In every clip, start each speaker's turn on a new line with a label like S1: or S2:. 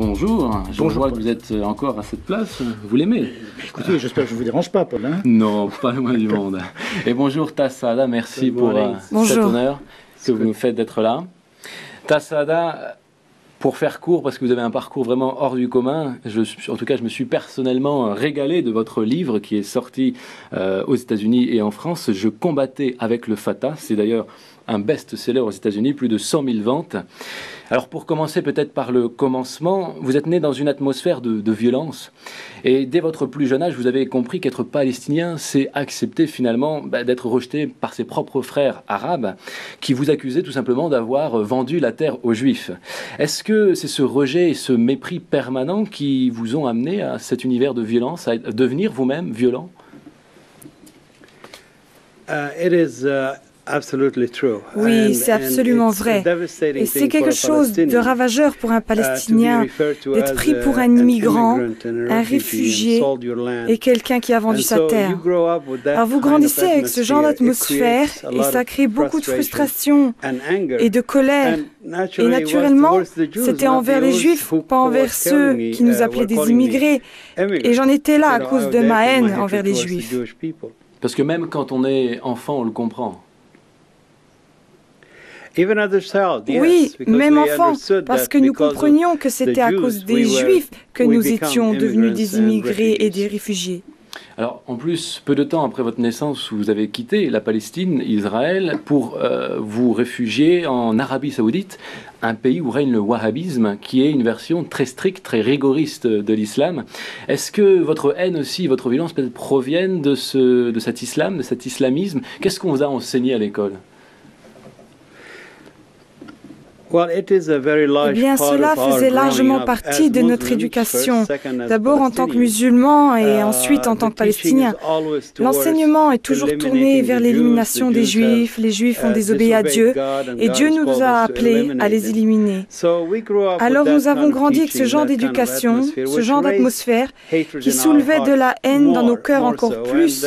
S1: bonjour. Je
S2: Bonjour,
S1: vois
S2: Paul.
S1: que vous êtes encore à cette place. Vous l'aimez?
S2: Écoutez, j'espère que je ne vous dérange pas, Paul. Hein.
S1: Non, pas le moins du monde. Et bonjour Tassada, merci pour cet
S3: Bonjour.
S1: honneur que vous nous faites d'être là. Tassada, pour faire court, parce que vous avez un parcours vraiment hors du commun, en tout cas je me suis personnellement régalé de votre livre qui est sorti aux États-Unis et en France. Je combattais avec le Fatah, c'est d'ailleurs un best-seller aux États-Unis, plus de 100 000 ventes. Alors pour commencer peut-être par le commencement, vous êtes né dans une atmosphère de violence et dès votre plus jeune âge, vous avez compris qu'être palestinien, c'est accepter finalement d'être rejeté par ses propres frères arabes qui vous accusaient tout simplement d'avoir vendu la terre aux Juifs. Est-ce que c'est ce rejet et ce mépris permanent qui vous ont amené à cet univers de violence, à devenir vous-même violent?
S3: Oui, c'est absolument vrai. Et c'est quelque chose de ravageur pour un Palestinien d'être pris pour un immigrant, un réfugié et quelqu'un qui a vendu sa terre. Alors vous grandissez avec ce genre d'atmosphère et ça crée beaucoup de frustration et de colère. Et naturellement, c'était envers les Juifs, pas envers ceux qui nous appelaient des immigrés. Et j'en étais là à cause de ma haine envers les Juifs.
S1: Parce que même quand on est enfant, on le comprend.
S3: Oui, même enfant, parce que nous comprenions que c'était à cause des Juifs que nous étions devenus des immigrés et des réfugiés.
S1: Alors, en plus, peu de temps après votre naissance, vous avez quitté la Palestine, Israël, pour vous réfugier en Arabie Saoudite, un pays où règne le wahhabisme, qui est une version très stricte, très rigoriste de l'islam. Est-ce que votre haine aussi, votre violence peut-être proviennent de cet islam, de cet islamisme? Qu'est-ce qu'on vous a enseigné à l'école?
S3: Eh bien, cela faisait largement partie de notre éducation, d'abord en tant que musulmans et ensuite en tant que Palestiniens. L'enseignement est toujours tourné vers l'élimination des Juifs, les Juifs ont désobéi à Dieu et Dieu nous a appelés à les éliminer. Alors nous avons grandi avec ce genre d'éducation, ce genre d'atmosphère qui soulevait de la haine dans nos cœurs encore plus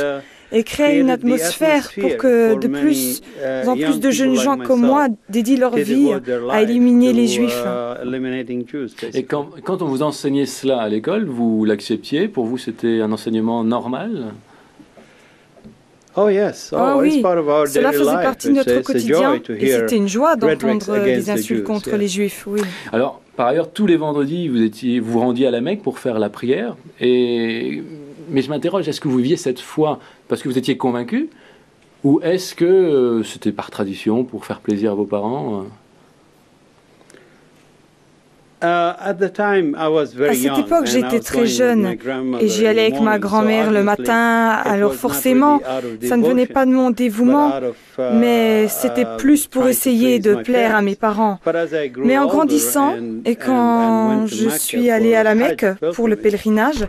S3: et créait une atmosphère pour que de plus en plus de jeunes gens comme moi dédient leur vie à éliminer les Juifs.
S1: Et quand on vous enseignait cela à l'école, vous l'acceptiez? Pour vous, c'était un enseignement normal?
S3: Ah oui, cela faisait partie de notre quotidien et c'était une joie d'entendre des insultes contre les Juifs, oui.
S1: Alors, par ailleurs, tous les vendredis, vous vous rendiez à la Mecque pour faire la prière. Mais je m'interroge, est-ce que vous viviez cette foi parce que vous étiez convaincu? Ou est-ce que c'était par tradition, pour faire plaisir à vos parents?
S3: À cette époque, j'étais très jeune et j'y allais avec ma grand-mère le matin, alors forcément, ça ne venait pas de mon dévouement, mais c'était plus pour essayer de plaire à mes parents. Mais en grandissant et quand je suis allée à la Mecque pour le pèlerinage,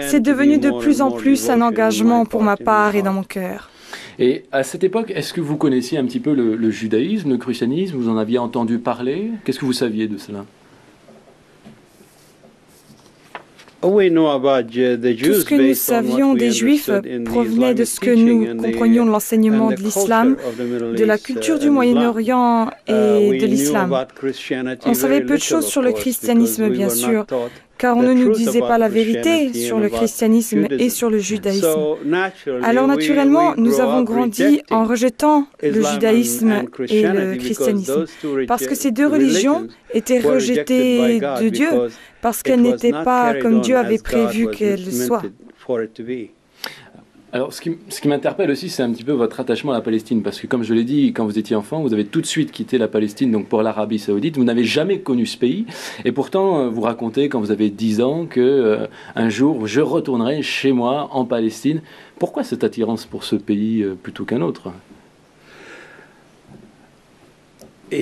S3: c'est devenu de plus en plus un engagement pour ma part et dans mon cœur.
S1: Et à cette époque, est-ce que vous connaissiez un petit peu le judaïsme, le christianisme? Vous en aviez entendu parler? Qu'est-ce que vous saviez de cela?
S3: Tout ce que nous savions des Juifs provenait de ce que nous comprenions de l'enseignement de l'islam, de la culture du Moyen-Orient et de l'islam. On savait peu de choses sur le christianisme, bien sûr, car on ne nous disait pas la vérité sur le christianisme et sur le judaïsme. Alors naturellement, nous avons grandi en rejetant le judaïsme et le christianisme, parce que ces deux religions étaient rejetées de Dieu, parce qu'elles n'étaient pas comme Dieu avait prévu qu'elles soient.
S1: Alors, ce qui m'interpelle aussi, c'est un petit peu votre attachement à la Palestine, parce que comme je l'ai dit, quand vous étiez enfant, vous avez tout de suite quitté la Palestine, donc pour l'Arabie Saoudite. Vous n'avez jamais connu ce pays, et pourtant, vous racontez quand vous avez 10 ans que un jour, je retournerai chez moi en Palestine. Pourquoi cette attirance pour ce pays plutôt qu'un autre?
S3: Vous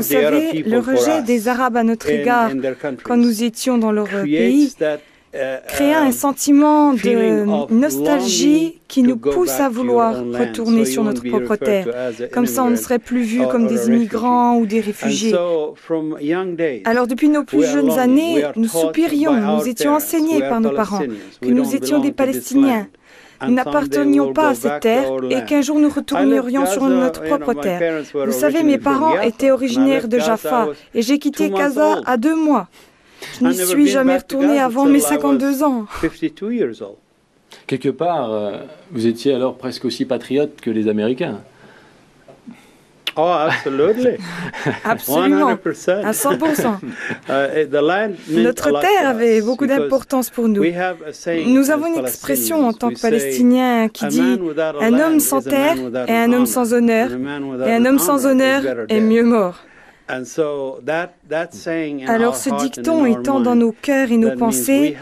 S3: savez, le rejet des Arabes à notre égard, quand nous étions dans leur pays, créa un sentiment de nostalgie qui nous pousse à vouloir retourner sur notre propre terre. Comme ça, on ne serait plus vus comme des immigrants ou des réfugiés. Alors, depuis nos plus jeunes années, nous soupirions, nous étions enseignés par nos parents que nous étions des Palestiniens. Nous n'appartenions pas à cette terre et qu'un jour nous retournerions sur notre propre terre. Vous savez, mes parents étaient originaires de Jaffa et j'ai quitté Gaza à 2 mois. Je n'y suis jamais retourné avant mes 52 ans.
S1: Quelque part, vous étiez alors presque aussi patriote que les Américains.
S4: Oh, absolutely.
S3: Absolument, à 100%. Notre terre avait beaucoup d'importance pour nous. Nous avons une expression en tant que Palestiniens qui dit « Un homme sans terre est un homme sans honneur, et un homme sans honneur est mieux mort ». Alors ce dicton étant dans nos cœurs et nos pensées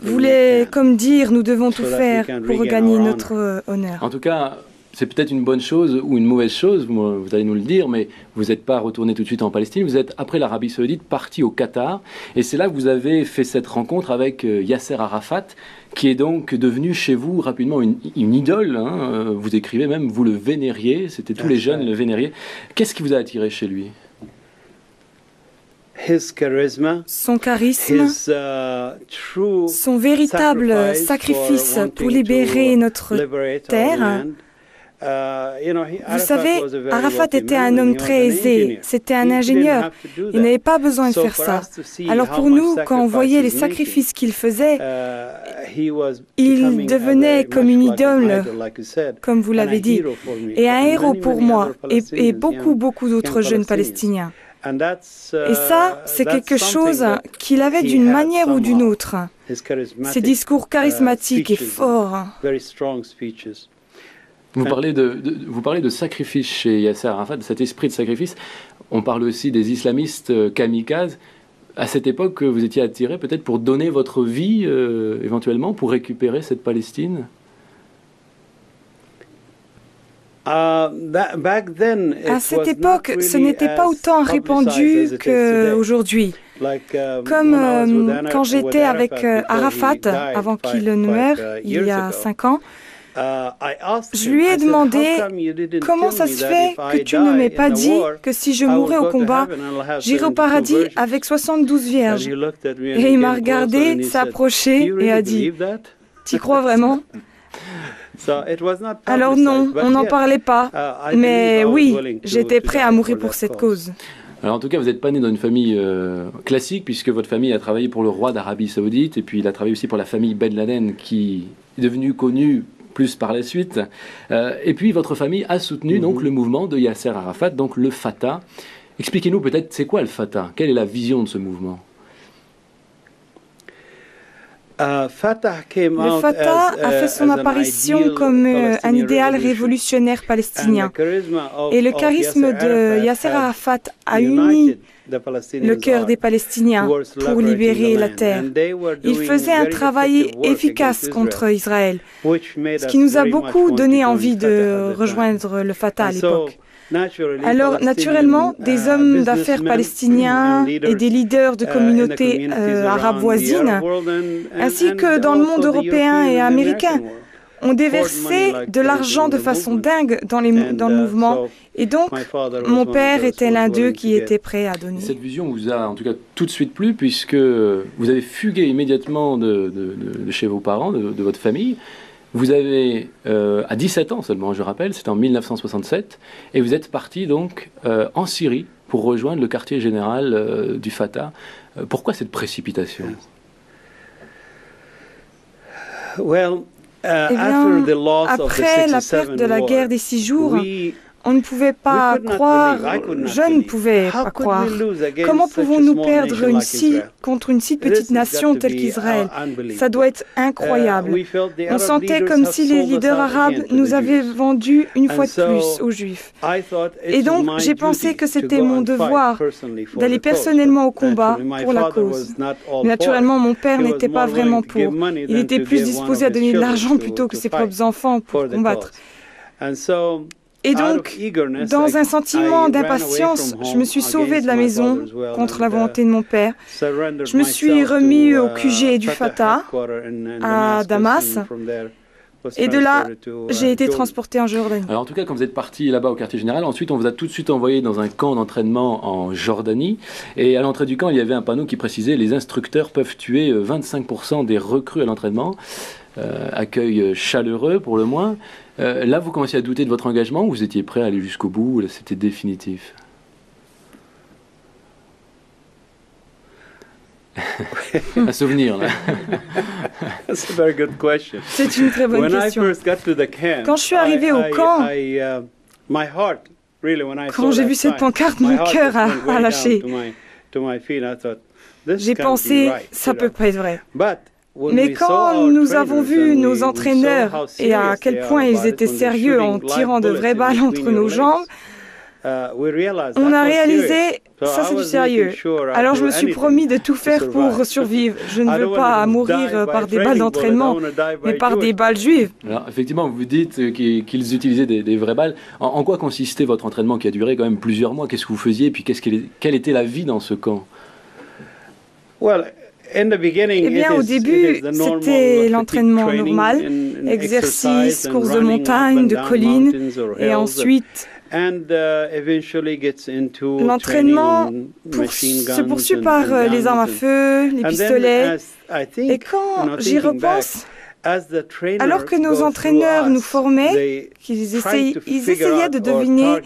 S3: voulait comme dire « Nous devons tout faire pour regagner notre honneur ».
S1: En tout cas, c'est peut-être une bonne chose ou une mauvaise chose, vous allez nous le dire, mais vous n'êtes pas retourné tout de suite en Palestine, vous êtes, après l'Arabie Saoudite, parti au Qatar, et c'est là que vous avez fait cette rencontre avec Yasser Arafat, qui est donc devenu chez vous rapidement une idole, hein, vous écrivez même, vous le vénériez, c'était tous les jeunes le vénériez. Qu'est-ce qui vous a attiré chez lui ?
S3: Son charisme, son véritable sacrifice pour libérer notre terre. Vous savez, Arafat était un homme très aisé, c'était un ingénieur, il n'avait pas besoin de faire ça. Alors pour nous, quand on voyait les sacrifices qu'il faisait, il devenait comme une idole, comme vous l'avez dit, et un héros pour moi, et beaucoup d'autres jeunes Palestiniens. Et ça, c'est quelque chose qu'il avait d'une manière ou d'une autre. Ses discours charismatiques et forts.
S1: Vous parlez de sacrifice chez Yasser Arafat, de cet esprit de sacrifice. On parle aussi des islamistes kamikazes. À cette époque, vous étiez attiré peut-être pour donner votre vie, éventuellement, pour récupérer cette Palestine ?
S3: À cette époque, ce n'était pas autant répandu qu'aujourd'hui. Comme quand j'étais avec Arafat, avant qu'il ne meure, il y a 5 ans, je lui ai demandé « Comment ça se fait que tu ne m'aies pas dit que si je mourais au combat, j'irais au paradis avec 72 vierges ?» Et il m'a regardé, s'est approché et a dit « T'y crois vraiment ?» Alors non, on n'en parlait pas, mais oui, j'étais prêt à mourir pour cette cause.
S1: Alors en tout cas, vous n'êtes pas né dans une famille classique, puisque votre famille a travaillé pour le roi d'Arabie Saoudite, et puis il a travaillé aussi pour la famille Ben Laden, qui est devenue connue plus par la suite. Et puis votre famille a soutenu donc le mouvement de Yasser Arafat, donc le Fatah. Expliquez-nous peut-être, c'est quoi le Fatah ? Quelle est la vision de ce mouvement ?
S3: Le Fatah a fait son apparition comme un idéal révolutionnaire palestinien. Et le charisme de Yasser Arafat a uni le cœur des Palestiniens pour libérer la terre. Il faisait un travail efficace contre Israël, ce qui nous a beaucoup donné envie de rejoindre le Fatah à l'époque. Alors, naturellement, des hommes d'affaires palestiniens et des leaders de communautés arabes voisines, ainsi que dans le monde européen et américain, ont déversé de l'argent de façon dingue dans le mouvement. Et donc, mon père était l'un d'eux qui était prêt à donner.
S1: Cette vision vous a en tout cas tout de suite plu, puisque vous avez fugué immédiatement de chez vos parents, de votre famille. Vous avez, à 17 ans seulement, je rappelle, c'était en 1967, et vous êtes parti donc en Syrie pour rejoindre le quartier général du Fatah. Pourquoi cette précipitation ?
S3: Eh bien, après la perte de la guerre des 6 jours, on ne pouvait pas croire, je ne pouvais pas croire. Comment pouvons-nous perdre contre une si petite nation telle qu'Israël ? Ça doit être incroyable. On sentait comme si les leaders arabes nous avaient vendus une fois de plus aux Juifs. Et donc, j'ai pensé que c'était mon devoir d'aller personnellement au combat pour la cause. Naturellement, mon père n'était pas vraiment pour. Il était plus disposé à donner de l'argent plutôt que ses propres enfants pour combattre. Et donc, dans un sentiment d'impatience, je me suis sauvée de la maison contre la volonté de mon père. Je me suis remis au QG du Fatah à Damas. Et de là, j'ai été transporté en Jordanie.
S1: Alors en tout cas, quand vous êtes parti là-bas au quartier général, ensuite on vous a tout de suite envoyé dans un camp d'entraînement en Jordanie. Et à l'entrée du camp, il y avait un panneau qui précisait « Les instructeurs peuvent tuer 25% des recrues à l'entraînement ». Accueil chaleureux pour le moins. Là, vous commenciez à douter de votre engagement ou vous étiez prêt à aller jusqu'au bout? Là, c'était définitif. Un souvenir, là.
S4: That's a very good question.
S3: C'est une très bonne question. Quand je suis arrivé au camp, quand j'ai vu cette pancarte, mon cœur a lâché. J'ai pensé, ça peut pas être vrai. Mais quand nous avons vu nos entraîneurs et à quel point ils étaient sérieux en tirant de vraies balles entre nos jambes, on a réalisé, ça c'est du sérieux. Alors je me suis promis de tout faire pour survivre. Je ne veux pas mourir par des balles d'entraînement, mais par des balles juives.
S1: Alors effectivement, vous dites qu'ils utilisaient des vraies balles. En quoi consistait votre entraînement qui a duré quand même plusieurs mois? Qu'est-ce que vous faisiez? Et puis quelle était la vie dans ce camp?
S3: Eh bien, au début, c'était l'entraînement normal, exercices, courses de montagne, de collines, et ensuite, l'entraînement se poursuit par les armes à feu, les pistolets. Et quand j'y repense, alors que nos entraîneurs nous formaient, ils essayaient de deviner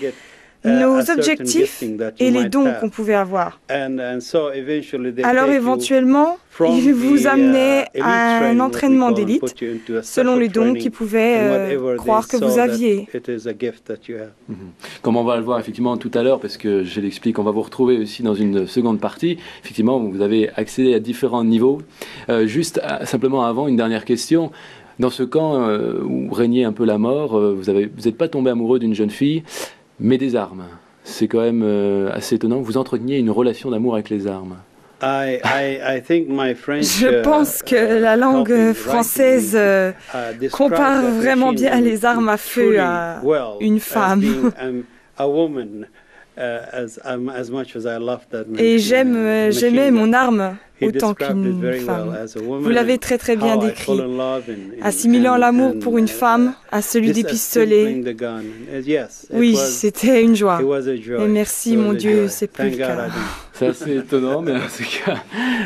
S3: nos objectifs et les dons qu'on pouvait avoir. Alors éventuellement, ils vous amenaient à un entraînement d'élite selon les dons qu'ils pouvaient croire que vous aviez.
S1: Comme on va le voir effectivement tout à l'heure, parce que je l'explique, on va vous retrouver aussi dans une seconde partie. Effectivement, vous avez accédé à différents niveaux. Simplement avant, une dernière question. Dans ce camp où régnait un peu la mort, vous n'êtes pas tombé amoureux d'une jeune fille, mais des armes. C'est quand même assez étonnant. Vous entreteniez une relation d'amour avec les armes.
S3: Je pense que la langue française compare vraiment bien les armes à feu à une femme. Et j'aimais mon arme autant qu'une femme. Vous l'avez très très bien décrit, assimilant l'amour pour une femme à celui des pistolets. Oui, c'était une joie. Et merci mon Dieu, c'est plus le cas.
S1: C'est assez étonnant, mais en tout cas,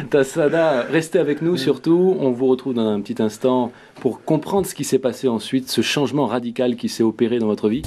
S1: Tassada, restez avec nous surtout. On vous retrouve dans un petit instant pour comprendre ce qui s'est passé ensuite, ce changement radical qui s'est opéré dans votre vie.